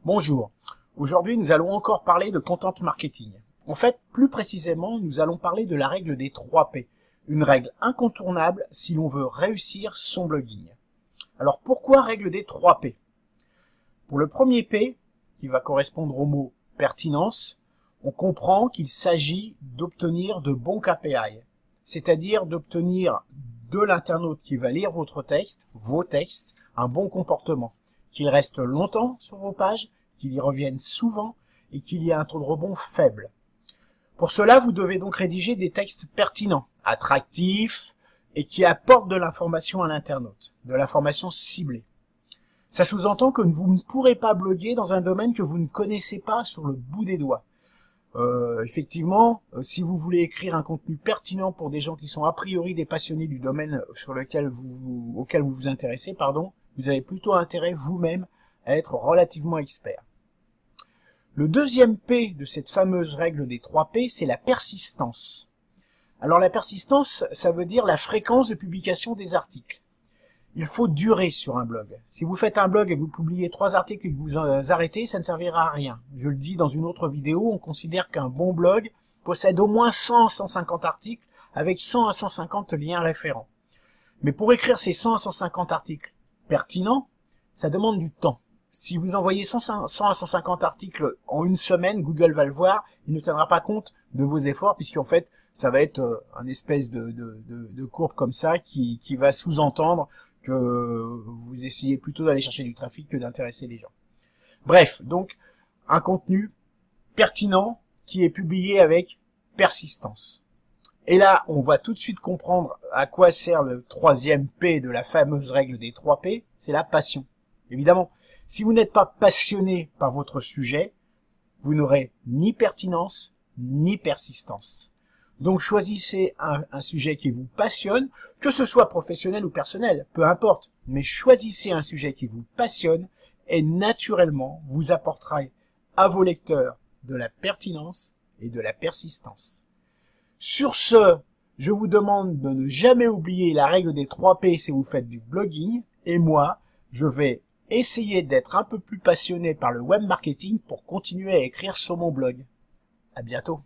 Bonjour, aujourd'hui nous allons encore parler de content marketing. En fait, plus précisément, nous allons parler de la règle des 3 P, une règle incontournable si l'on veut réussir son blogging. Alors pourquoi règle des 3 P? Pour le premier P, qui va correspondre au mot pertinence, on comprend qu'il s'agit d'obtenir de bons KPI, c'est-à-dire d'obtenir de l'internaute qui va lire votre texte, vos textes, un bon comportement, qu'il reste longtemps sur vos pages, qu'il y revienne souvent et qu'il y ait un taux de rebond faible. Pour cela, vous devez donc rédiger des textes pertinents, attractifs et qui apportent de l'information à l'internaute, de l'information ciblée. Ça sous-entend que vous ne pourrez pas bloguer dans un domaine que vous ne connaissez pas sur le bout des doigts. Effectivement, si vous voulez écrire un contenu pertinent pour des gens qui sont a priori des passionnés du domaine auquel vous vous intéressez, vous avez plutôt intérêt vous-même à être relativement expert. Le deuxième P de cette fameuse règle des 3 P, c'est la persistance. Alors la persistance, ça veut dire la fréquence de publication des articles. Il faut durer sur un blog. Si vous faites un blog et que vous publiez 3 articles et que vous arrêtez, ça ne servira à rien. Je le dis dans une autre vidéo, on considère qu'un bon blog possède au moins 100 à 150 articles avec 100 à 150 liens référents. Mais pour écrire ces 100 à 150 articles pertinents, ça demande du temps. Si vous envoyez 100 à 150 articles en une semaine, Google va le voir, il ne tiendra pas compte de vos efforts puisqu'en fait, ça va être un espèce de courbe comme ça qui va sous-entendre que vous essayez plutôt d'aller chercher du trafic que d'intéresser les gens. Bref, donc, un contenu pertinent qui est publié avec persistance. Et là, on va tout de suite comprendre à quoi sert le troisième P de la fameuse règle des 3 P, c'est la passion. Évidemment, si vous n'êtes pas passionné par votre sujet, vous n'aurez ni pertinence, ni persistance. Donc choisissez un sujet qui vous passionne, que ce soit professionnel ou personnel, peu importe, mais choisissez un sujet qui vous passionne et naturellement vous apportera à vos lecteurs de la pertinence et de la persistance. Sur ce, je vous demande de ne jamais oublier la règle des 3 P si vous faites du blogging, et moi, je vais essayer d'être un peu plus passionné par le web marketing pour continuer à écrire sur mon blog. À bientôt.